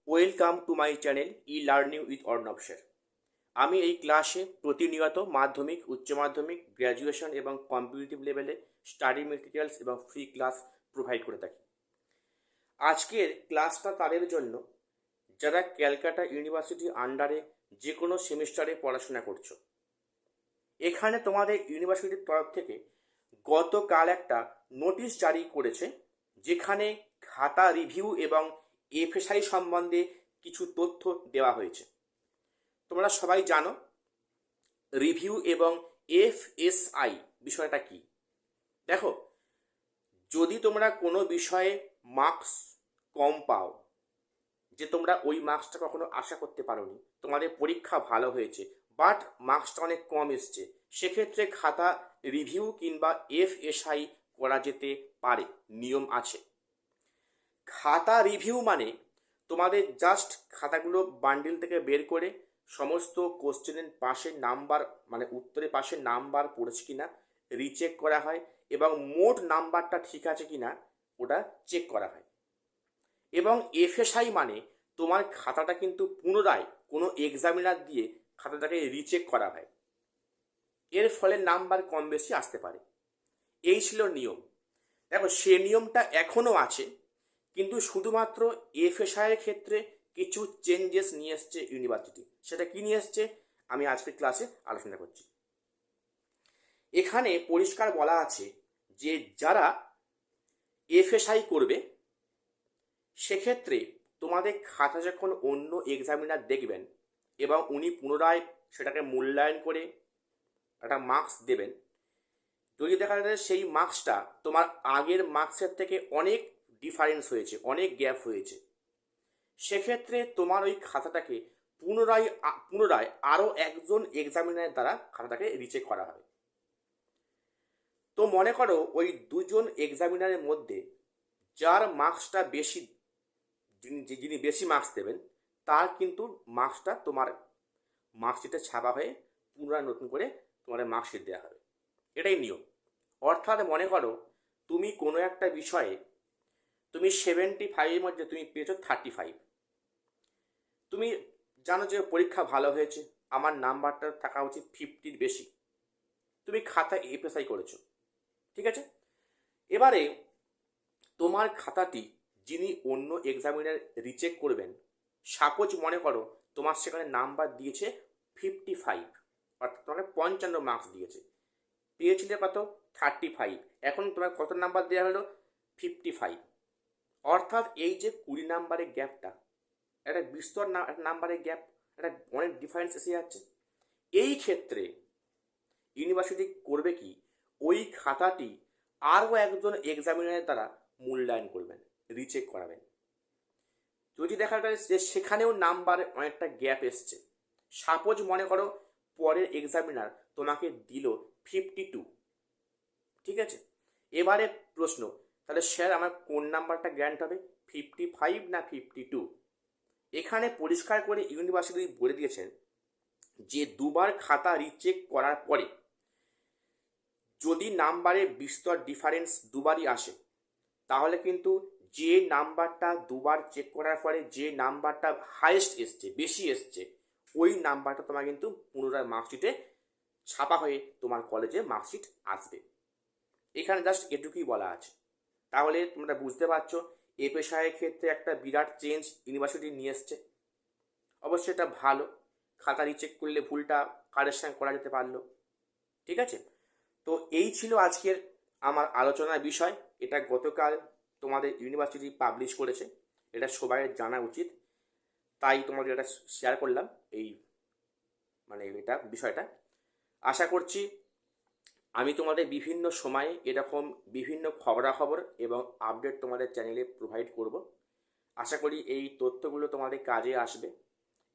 Welcome to my channel e learning with Arnab sir. আমি এই ক্লাসে প্রতিনিয়ত মাধ্যমিক, উচ্চ মাধ্যমিক, গ্র্যাজুয়েশন এবং কম্পিটিটিভ লেভেলে স্টাডি মেটেরিয়ালস এবং ফ্রি ক্লাস প্রোভাইড করে থাকি। আজকের ক্লাসটা তাদের জন্য যারা ক্যালকাটা ইউনিভার্সিটি আন্ডারে যে কোনো সেমিস্টারে পড়াশোনা করছো। এখানে তোমাদের ইউনিভার্সিটির তরফ থেকে গতকাল একটা নোটিশ জারি করেছে, যেখানে খাতা রিভিউ এবং এফএসআই সম্বন্ধে কিছু তথ্য দেওয়া হয়েছে। তোমরা সবাই জানো রিভিউ এবং এফএসআই বিষয়টা কি। দেখো, যদি তোমরা কোনো বিষয়ে মার্কস কম পাও, যে তোমরা ওই মার্কসটা কখনো আশা করতে পারোনি, তোমাদের পরীক্ষা ভালো হয়েছে বাট মার্কসটা অনেক কম এসছে, সেক্ষেত্রে খাতা রিভিউ কিংবা এফএসআই করা যেতে পারে, নিয়ম আছে। খাতা রিভিউ মানে তোমাদের জাস্ট খাতাগুলো বান্ডিল থেকে বের করে সমস্ত কোশ্চেনের পাশের নাম্বার, মানে উত্তরের পাশে নাম্বার পড়েছে কিনা রিচেক করা হয় এবং মোট নাম্বারটা ঠিক আছে কিনা ওটা চেক করা হয়। এবং এফএসআই মানে তোমার খাতাটা কিন্তু পুনরায় কোনো এক্সামিনার দিয়ে খাতাটাকে রিচেক করা হয়, এর ফলে নাম্বার কম বেশি আসতে পারে। এই ছিল নিয়ম। দেখো, সে নিয়মটা এখনও আছে, কিন্তু শুধুমাত্র এফএসআই এর ক্ষেত্রে কিছু চেঞ্জেস নিয়ে এসছে ইউনিভার্সিটি। সেটা কি নিয়ে এসছে আমি আজকের ক্লাসে আলোচনা করছি। এখানে পরিষ্কার বলা আছে যে যারা এফএসআই করবে সেক্ষেত্রে তোমাদের খাতা যখন অন্য এক্সামিনার দেখবেন এবং উনি পুনরায় সেটাকে মূল্যায়ন করে একটা মার্কস দেবেন, যদি দেখা যায় সেই মার্কসটা তোমার আগের মার্কসের থেকে অনেক ডিফারেন্স হয়েছে, অনেক গ্যাপ হয়েছে, সেক্ষেত্রে তোমার ওই খাতাটাকে পুনরায় আরও একজন এক্সামিনারের দ্বারা খাতাটাকে রিচেক করা হবে। তো মনে করো ওই দুজন এক্সামিনারের মধ্যে যার মার্কসটা বেশি, যিনি বেশি মার্কস দেবেন, তার কিন্তু মার্কসটা তোমার মার্কশিটে ছাপা হয়ে পুনরায় নতুন করে তোমার মার্কশিট দেওয়া হবে। এটাই নিয়ম। অর্থাৎ মনে করো তুমি কোনো একটা বিষয়ে তুমি 75-এর মধ্যে তুমি পেয়েছো 35, তুমি জানো যে পরীক্ষা ভালো হয়েছে, আমার নাম্বারটা থাকা উচিত 50-র বেশি, তুমি খাতায় এফএসআই করেছো, ঠিক আছে। এবারে তোমার খাতাটি যিনি অন্য এক্সামিনার রিচেক করবেন, সাপোজ মনে করো তোমার সেখানে নাম্বার দিয়েছে 55, অর্থাৎ তোমাকে 55 মার্কস দিয়েছে, পেয়েছিলে কত 35, এখন তোমার কত নাম্বার দেওয়া হলো 55। অর্থাৎ এই যে 20 নাম্বারের গ্যাপটা, একটা বিস্তর নাম্বারের গ্যাপ, একটা অনেক ডিফারেন্স এসে যাচ্ছে। এই ক্ষেত্রে ইউনিভার্সিটি করবে কি, ওই খাতাটি আরও একজন এক্সামিনারের দ্বারা মূল্যায়ন করবেন, রিচেক করাবেন। যদি দেখা যায় যে সেখানেও নাম্বারে অনেকটা গ্যাপ এসছে, সাপোজ মনে করো পরের এক্সামিনার তোমাকে দিল 52, ঠিক আছে। এবারে প্রশ্ন, তাহলে স্যার আমার কোন নাম্বারটা গ্র্যান্ট হবে, 55 না 52? এখানে পরিষ্কার করে ইউনিভার্সিটি বলে দিয়েছেন যে দুবার খাতা রিচেক করার পরে যদি নাম্বারে বিস্তর ডিফারেন্স দুবারই আসে, তাহলে কিন্তু যে নাম্বারটা দুবার চেক করার পরে যে নাম্বারটা হাইয়েস্ট এসছে, বেশি এসছে, ওই নাম্বারটা তোমার কিন্তু পুনরায় মার্কশিটে ছাপা হয়ে তোমার কলেজে মার্কশিট আসবে। এখানে জাস্ট এটুকুই বলা আছে। তাহলে তোমরা বুঝতে পারছো এফএসআই ক্ষেত্রে একটা বিরাট চেঞ্জ ইউনিভার্সিটি নিয়ে এসছে। অবশ্যই এটা ভালো, খাতা রিচেক করলে ভুলটা কারেকশন করা যেতে পারলো, ঠিক আছে। তো এই ছিল আজকের আমার আলোচনার বিষয়। এটা গতকাল তোমাদের ইউনিভার্সিটি পাবলিশ করেছে, এটা সবাই জানা উচিত, তাই তোমাদের এটা শেয়ার করলাম। এই মানে এটা বিষয়টা আশা করছি আমি তোমাদের বিভিন্ন সময়ে এরকম বিভিন্ন খবরাখবর এবং আপডেট তোমাদের চ্যানেলে প্রোভাইড করব। আশা করি এই তথ্যগুলো তোমাদের কাজে আসবে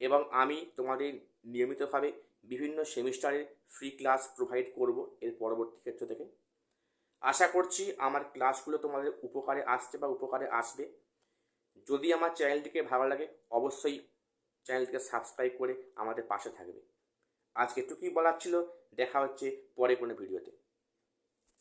এবং আমি তোমাদের নিয়মিতভাবে বিভিন্ন সেমিস্টারের ফ্রি ক্লাস প্রোভাইড করব এর পরবর্তী ক্ষেত্র থেকে। আশা করছি আমার ক্লাসগুলো তোমাদের উপকারে আসছে বা উপকারে আসবে। যদি আমার চ্যানেলটিকে ভালো লাগে অবশ্যই চ্যানেলটিকে সাবস্ক্রাইব করে আমাদের পাশে থাকবে। আজকে এটুকুই বলার ছিল, দেখা হচ্ছে পরে কোনো ভিডিওতে।